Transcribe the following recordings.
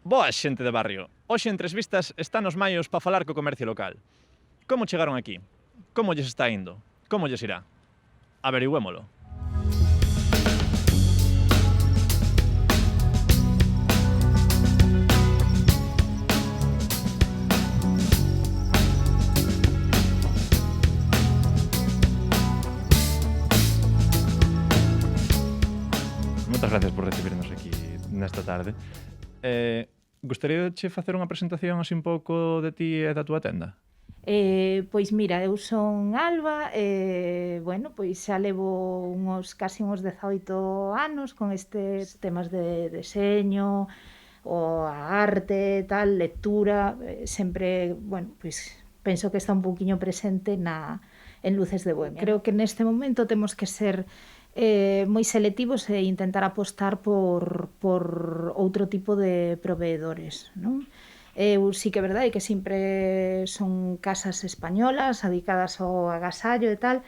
Boa xente de barrio, hoxe en Tres Vistas está nos maios para falar co comercio local. Como chegaron aquí? Como lles está indo? Como lles irá? Averigüémolo. Moitas gracias por recibirnos aquí nesta tarde. Gostaría de facer unha presentación así un pouco de ti e da túa tenda? Pois mira, eu son Alba, bueno, pois xa levo casi uns 18 anos con estes temas de deseño, o a arte, tal, lectura, sempre, bueno, pois penso que está un pouquiño presente en Luces de Bohemia. Creo que neste momento temos que ser moi selectivos e intentar apostar por outro tipo de proveedores, non? Eu sí que é verdade que sempre son casas españolas dedicadas ao agasallo e tal,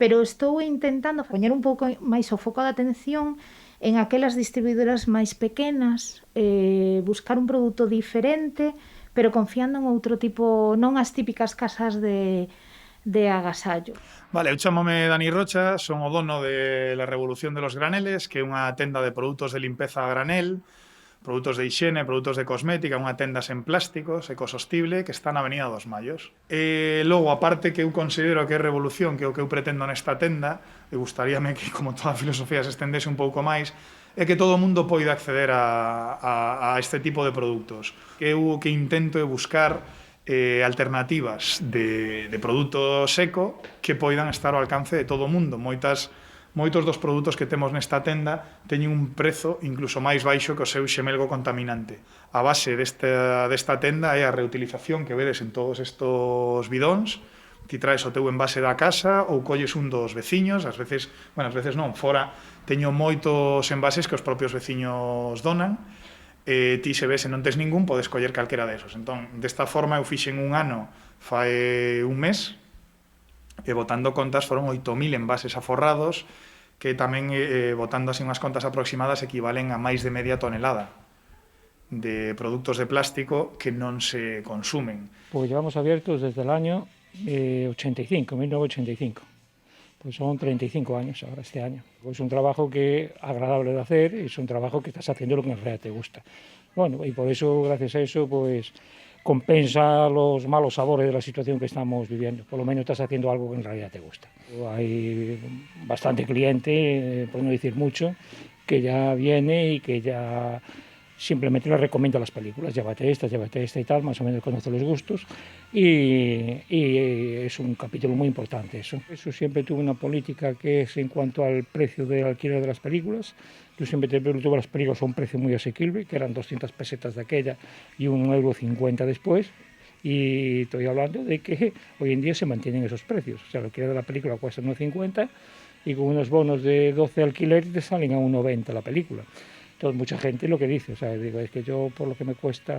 pero estou intentando poñer un pouco máis o foco de atención en aquelas distribuidoras máis pequenas, buscar un produto diferente, pero confiando en outro tipo, non as típicas casas de agasallo. Vale, eu chamome Dani Rocha, son o dono de La Revolución de los Graneles, que é unha tenda de produtos de limpeza a granel, produtos de higiene, produtos de cosmética, unha tenda sen plásticos, ecosostible, que está na Avenida dos Mayos. E logo, aparte que eu considero que é revolución, que é o que eu pretendo nesta tenda, e gustaríame que, como toda a filosofía, se estendese un pouco máis, é que todo o mundo poida acceder a este tipo de produtos. Que eu o que intento é buscar alternativas de produto seco que poidan estar ao alcance de todo o mundo. Moitos dos produtos que temos nesta tenda teñen un prezo incluso máis baixo que o seu xemelgo contaminante. A base desta tenda é a reutilización que vedes en todos estos bidóns. Ti traes o teu envase da casa ou colles un dos veciños, ás veces non, fora teño moitos envases que os propios veciños donan. Ti se ves e non tes ningún, podes coller calquera desos. Entón, desta forma eu fixen un ano fai un mes, e botando contas foron 8.000 envases aforrados que tamén, botando así unhas contas aproximadas, equivalen a máis de media tonelada de produtos de plástico que non se consumen. Pues llevamos abiertos desde el año 1985. Pues son 35 años ahora, este año. Es un trabajo que es agradable de hacer, es un trabajo que estás haciendo lo que en realidad te gusta. Bueno, y por eso, gracias a eso, pues compensa los malos sabores de la situación que estamos viviendo. Por lo menos estás haciendo algo que en realidad te gusta. Hay bastante cliente, por no decir mucho, que ya viene y que ya simplemente le recomiendo las películas. Llévate esta y tal, más o menos conoce los gustos. Y es un capítulo muy importante eso. Eso siempre tuvo una política que es en cuanto al precio del alquiler de las películas. Yo siempre tuve las películas a un precio muy asequible, que eran 200 pesetas de aquella y 1,50 € después. Y estoy hablando de que hoy en día se mantienen esos precios. O sea, el alquiler de la película cuesta 1,50 y con unos bonos de 12 alquileres te salen a 1,90 la película. Entonces, mucha gente lo que dice, o sea, digo, es que yo por lo que me cuesta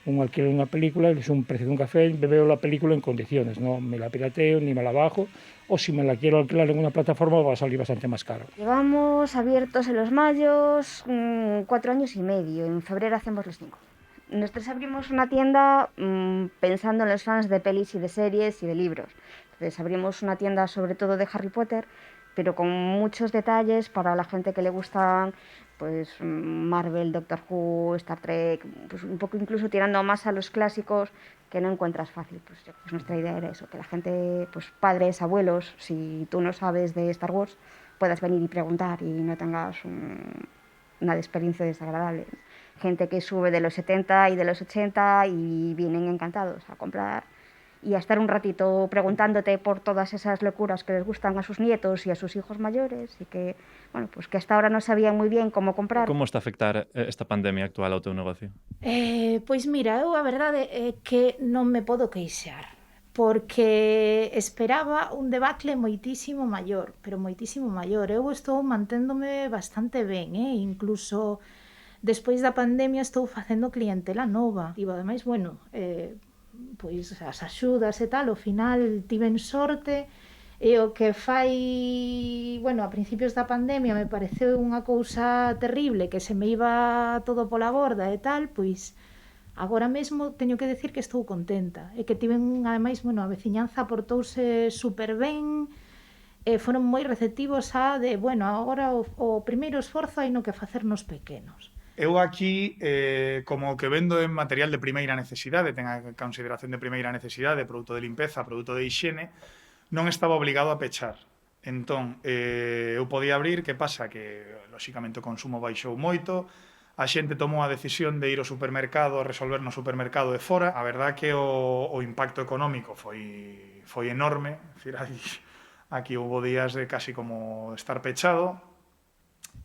un alquiler de una película, es un precio de un café, me veo la película en condiciones, no me la pirateo ni me la bajo, o si me la quiero alquilar en una plataforma va a salir bastante más caro. Llevamos abiertos en los mayos 4 años y medio, en febrero hacemos los 5. Nosotros abrimos una tienda pensando en los fans de pelis y de series y de libros. Entonces abrimos una tienda sobre todo de Harry Potter, pero con muchos detalles para la gente que le gustan pues Marvel, Doctor Who, Star Trek, pues un poco incluso tirando más a los clásicos que no encuentras fácil. Pues nuestra idea era eso, que la gente, pues padres, abuelos, si tú no sabes de Star Wars, puedas venir y preguntar y no tengas una experiencia desagradable. Gente que sube de los 70 y de los 80 y vienen encantados a comprar y a estar un ratito preguntándote por todas esas locuras que les gustan a sus nietos y a sus hijos mayores y que, bueno, pues que hasta ahora no sabían muy bien como comprar. Como está a afectar esta pandemia actual ao teu negocio? Pois mira, eu a verdade é que non me podo queixar, porque esperaba un debacle moitísimo maior, pero moitísimo maior. Eu estou manténdome bastante ben, incluso despois da pandemia estou facendo clientela nova. E ademais, bueno, pois as axudas e tal, ao final tiven sorte E o que fai, bueno, a principios da pandemia me pareceu unha cousa terrible, que se me iba todo pola borda e tal, pois agora mesmo teño que decir que estou contenta e que tiven, ademais, bueno, a veciñanza portouse super ben e foron moi receptivos a de, bueno, agora o primeiro esforzo hai no que facer nos pequenos. Eu aquí, como que vendo en material de primeira necesidade, ten a consideración de primeira necesidade, produto de limpeza, produto de hixiene, non estaba obligado a pechar. Entón, eu podía abrir, que pasa? Que, lóxicamente, o consumo baixou moito, a xente tomou a decisión de ir ao supermercado, a resolver no supermercado e fora. A verdad que o impacto económico foi enorme, é dicir, aquí houve días de casi como estar pechado.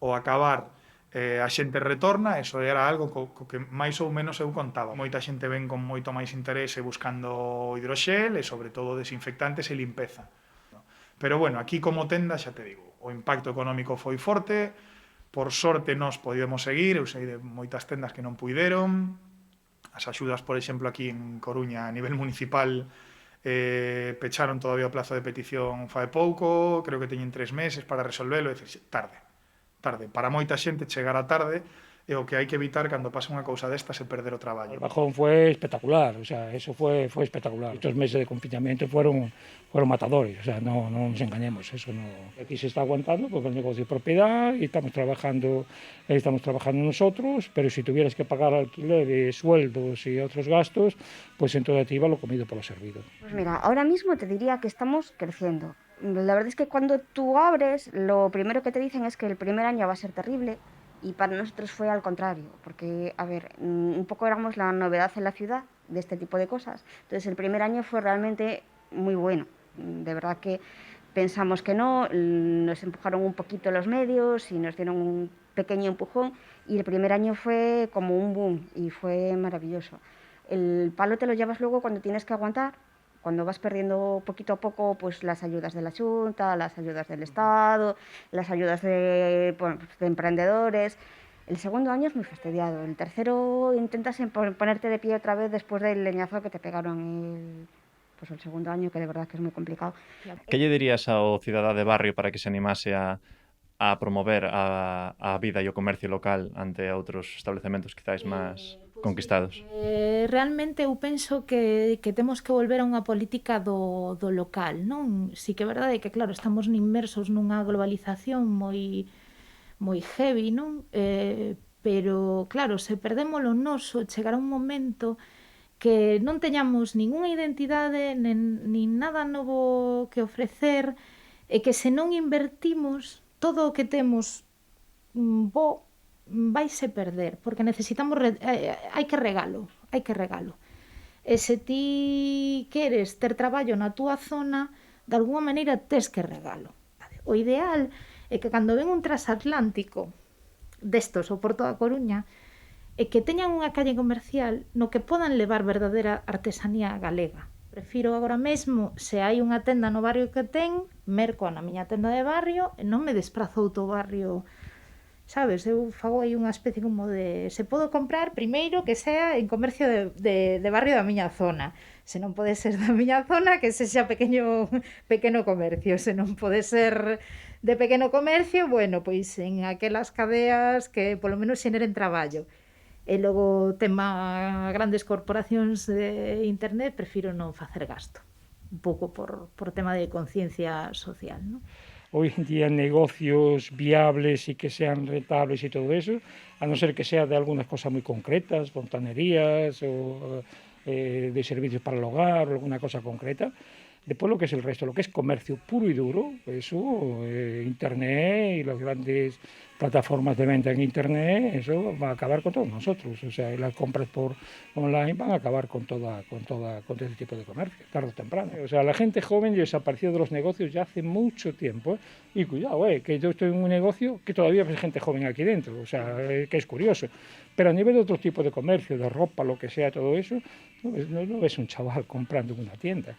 O acabar, a xente retorna, eso era algo co que máis ou menos eu contaba. Moita xente ven con moito máis interese buscando hidroxel e, sobre todo, desinfectantes e limpeza. Pero, bueno, aquí como tenda, xa te digo, o impacto económico foi forte, por sorte nós podíamos seguir, eu sei de moitas tendas que non puideron, as axudas, por exemplo, aquí en Coruña, a nivel municipal, pecharon todavía o plazo de petición fai pouco, creo que teñen 3 meses para resolvelo, é dicir, tarde. Para moita xente chegar a tarde é o que hai que evitar cando pasa unha cousa destas e perder o traballo. El bajón fue espectacular, o sea, eso fue espectacular. Estos meses de confinamiento fueron matadores, o sea, no nos engañemos, eso no. Aquí se está aguantando porque el negocio es propiedad y estamos trabajando nosotros, pero si tuvieras que pagar alquileres, sueldos y otros gastos, pues en toda te iba lo comido por lo servido. Pues mira, ahora mismo te diría que estamos creciendo. La verdad es que cuando tú abres, lo primero que te dicen es que el primer año va a ser terrible y para nosotros fue al contrario, porque, a ver, un poco éramos la novedad en la ciudad de este tipo de cosas. Entonces el primer año fue realmente muy bueno. De verdad que pensamos que no, nos empujaron un poquito los medios y nos dieron un pequeño empujón y el primer año fue como un boom y fue maravilloso. El palo te lo llevas luego cuando tienes que aguantar, cuando vas perdiendo poquito a poco pues las ayudas de la Xunta, las ayudas del Estado, las ayudas de emprendedores. El segundo año es muy fastidiado. El tercero intentas ponerte de pie otra vez después del leñazo que te pegaron el segundo año, que de verdad que es muy complicado. Que lle dirías ao cidadá de barrio para que se animase a promover a vida e o comercio local ante outros establecementos quizáis máis conquistados? Realmente eu penso que temos que volver a unha política do local, non? Si que é verdade que, claro, estamos inmersos nunha globalización moi heavy, non? Pero, claro, se perdemos o noso, chegará un momento que non teñamos ningunha identidade, nin nada novo que ofrecer, e que se non invertimos, todo o que temos vaise perder, porque necesitamos, hai que regalo. E se ti queres ter traballo na túa zona, de alguma maneira tes que regalo. O ideal é que cando ven un transatlántico destos ao Porto da Coruña, e que teñan unha calle comercial no que podan levar verdadeira artesanía galega. Prefiro agora mesmo, se hai unha tenda no barrio que ten, merco na miña tenda de barrio e non me desprazo a outro barrio, sabes? Eu fago aí unha especie como de... Se podo comprar, primeiro, que sea en comercio de barrio da miña zona. Se non pode ser da miña zona, que sexa pequeno comercio. Se non pode ser de pequeno comercio, bueno, pois en aquelas cadeas que polo menos xeneren traballo. E logo tema grandes corporacións de internet, prefiro non facer gasto. Un pouco por tema de conciencia social, ¿no? Hoy en día negocios viables y que sean rentables y todo eso, a no ser que sea de algunas cosas muy concretas, fontanerías o de servicios para el hogar o alguna cosa concreta. Después lo que es el resto, lo que es comercio puro y duro, eso, internet y las grandes plataformas de venta en internet, eso va a acabar con todos nosotros. O sea, las compras por online van a acabar con todo ese tipo de comercio, tarde o temprano. O sea, la gente joven desapareció de los negocios ya hace mucho tiempo. Y cuidado, que yo estoy en un negocio que todavía hay gente joven aquí dentro, o sea, que es curioso. Pero a nivel de otro tipo de comercio, de ropa, lo que sea, todo eso, no ves un chaval comprando en una tienda.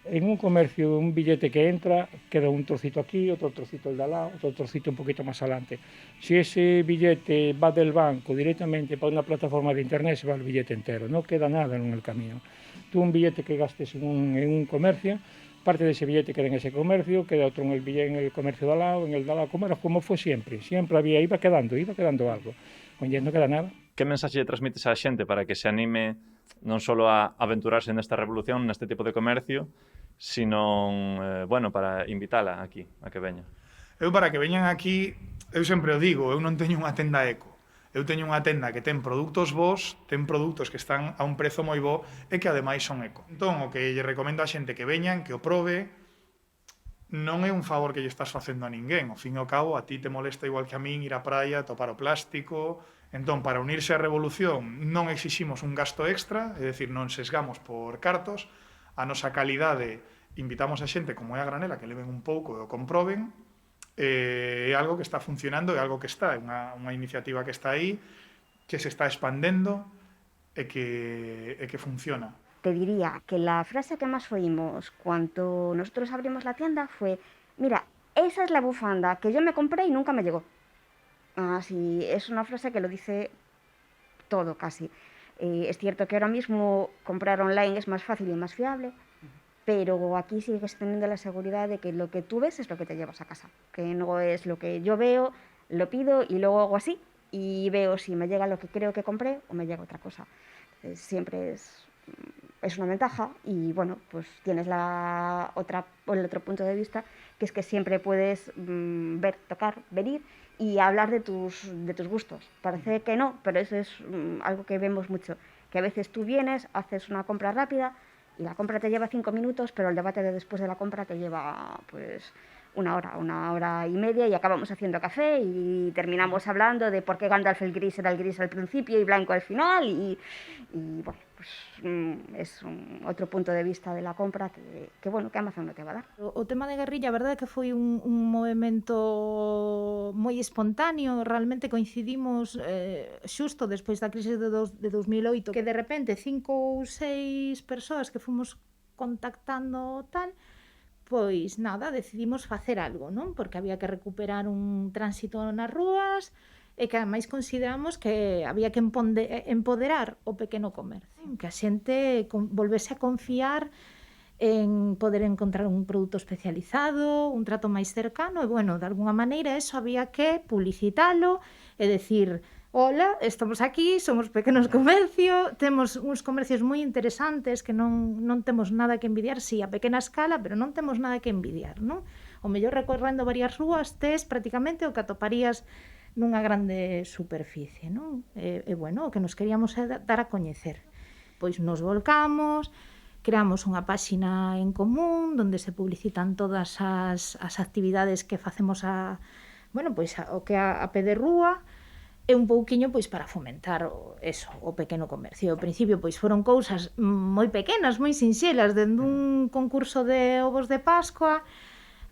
En un comercio, un billete que entra, queda un trocito aquí, otro trocito el de al lado, otro trocito un poquito más adelante. Si ese billete va del banco directamente para una plataforma de internet, se va el billete entero, no queda nada en el camino. Tú un billete que gastes en un comercio, parte dese billete queda en ese comercio, queda outro en el comercio de al lado, en el de al lado, como foi sempre había, iba quedando algo, onde non queda nada. Que mensaxe lle transmites á xente para que se anime non só a aventurarse nesta revolución, neste tipo de comercio, sino, bueno, para invitala aquí, a que veña? Eu para que veñan aquí, eu sempre o digo, eu non teño unha tenda eco. Eu teño unha tenda que ten produtos bons, ten produtos que están a un prezo moi bo e que ademais son eco. Entón, o que lle recomendo a xente que veñan, que o probe, non é un favor que lle estás facendo a ninguén. Ao fin e ao cabo, a ti te molesta igual que a min ir á praia, topar o plástico. Entón, para unirse á revolución non exiximos un gasto extra, é dicir, non sesgamos por cartos. A nosa calidade, invitamos a xente como é a granela que leven un pouco e o comproben. É algo que está funcionando, é algo que está, é unha iniciativa que está aí, que se está expandendo e que funciona. Te diría que la frase que más oímos cuando nosotros abrimos la tienda fue: mira, esa es la bufanda que yo me compré y nunca me llegó. Así, es una frase que lo dice todo casi. Es cierto que ahora mismo comprar online es más fácil y más fiable, pero aquí sigues teniendo la seguridad de que lo que tú ves es lo que te llevas a casa, que no es lo que yo veo, lo pido y luego hago así y veo si me llega lo que creo que compré o me llega otra cosa. Entonces, siempre es una ventaja y bueno, pues tienes el otro punto de vista, que es que siempre puedes ver, tocar, venir y hablar de tus gustos. Parece que no, pero eso es algo que vemos mucho, que a veces tú vienes, haces una compra rápida y la compra te lleva 5 minutos, pero el debate de después de la compra te lleva pues una hora y media, y acabamos haciendo café y terminamos hablando de por qué Gandalf el gris era el gris al principio y blanco al final y bueno, pues es otro punto de vista de la compra que bueno, que Amazon no te va a dar. O tema de guerrilla, a verdade é que foi un movimento moi espontáneo, realmente coincidimos xusto despois da crise de 2008, que de repente 5 ou 6 persoas que fomos contactando tal, pois nada, decidimos facer algo, non? Porque había que recuperar un tránsito nas rúas e que ademais consideramos que había que empoderar o pequeno comercio, que a xente volvese a confiar en poder encontrar un produto especializado, un trato máis cercano e, bueno, de alguna maneira eso había que publicitalo e decir: hola, estamos aquí, somos pequenos comercio, temos uns comercios moi interesantes que non temos nada que envidiar, si a pequena escala, pero non temos nada que envidiar, non? O mellor recorrendo varias rúas tes prácticamente o que atoparías nunha grande superficie, non? E bueno, o que nos queríamos é dar a coñecer. Pois nos volcamos, creamos unha páxina en común onde se publicitan todas as actividades que facemos o que a pé de rúa, e un pouquiño pois para fomentar o pequeno comercio. Ao principio pois foron cousas moi pequenas, moi sinxelas, dende un concurso de ovos de Pascua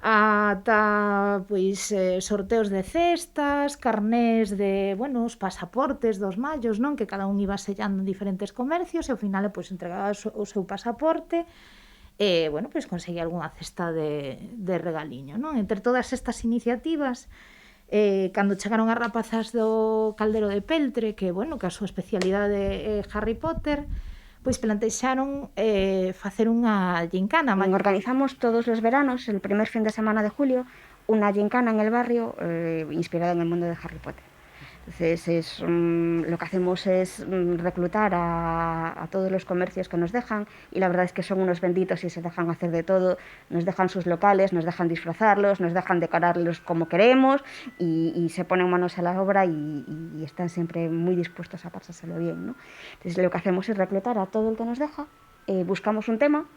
ata pois sorteos de cestas, carnés de, bueno, os pasaportes dos mallos, non, que cada un iba sellando en diferentes comercios e ao final pois entregaba o seu pasaporte e, bueno, pois conseguía algunha cesta de regaliño, non? Entre todas estas iniciativas, cando chegaron as rapazas do Caldero de Peltre, que, bueno, que a súa especialidade é Harry Potter, pois plantexaron facer unha gincana. Organizamos todos los veranos, el primer fin de semana de julio, una gincana en el barrio inspirada en el mundo de Harry Potter. Entonces lo que hacemos es reclutar a todos los comercios que nos dejan, y la verdad es que son unos benditos y se dejan hacer de todo, nos dejan sus locales, nos dejan disfrazarlos, nos dejan decorarlos como queremos y se ponen manos a la obra y están siempre muy dispuestos a pasárselo bien, ¿no? Entonces lo que hacemos es reclutar a todo el que nos deja, buscamos un tema,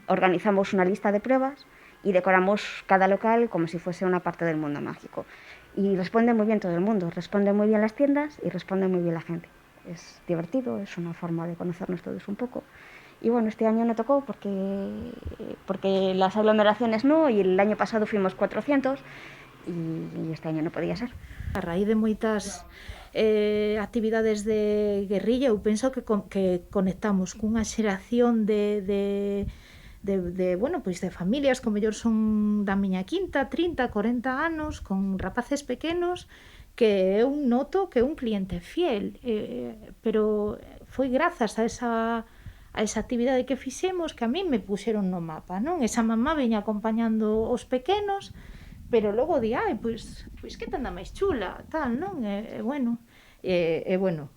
organizamos una lista de pruebas y decoramos cada local como si fuese una parte del mundo mágico. Y responde muy bien todo el mundo, responde muy bien las tiendas y responde muy bien la gente. Es divertido, es una forma de conocernos todos un poco. Y bueno, este año no tocó porque las aglomeraciones no, y el año pasado fuimos 400 y este año no podía ser. A raíz de moitas actividades de guerrilla, eu penso que conectamos cunha xeración de bueno, pois de familias que mellor son da miña quinta, 30, 40 anos, con rapaces pequenos, que eu noto que é un cliente fiel, pero foi grazas a a esa actividade que fixemos que a mí me puxeron no mapa, non? Esa mamá veña acompañando os pequenos, pero logo di, pois que tenda máis chula, tal, non? Bueno,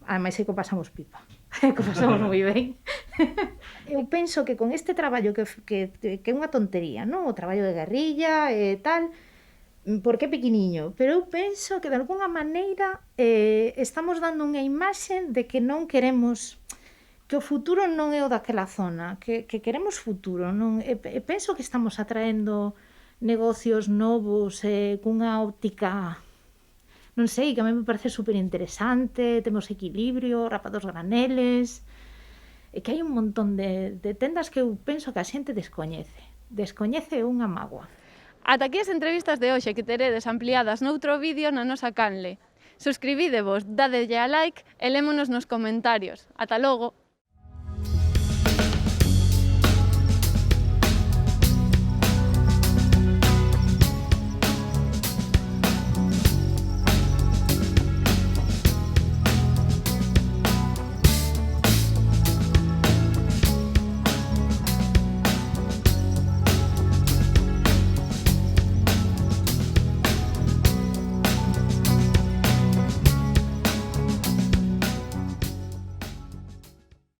ademais é que o pasamos pipa, que o pasamos moi ben. Eu penso que con este traballo que é unha tontería, non? O traballo de guerrilla e tal, porque é pequeniño, pero eu penso que de alguna maneira estamos dando unha imaxe de que non queremos, que o futuro non é o daquela zona, que queremos futuro, non? E penso que estamos atraendo negocios novos cunha óptica, non sei, que a mí me parece super interesante, temos equilibrio, rapados graneles, e que hai un montón de tendas que eu penso que a xente descoñece unha mágoa. Ata aquí as entrevistas de hoxe, que teredes ampliadas noutro vídeo na nosa canle. Suscribídevos, dadelle a like e lémonos nos comentarios. Ata logo!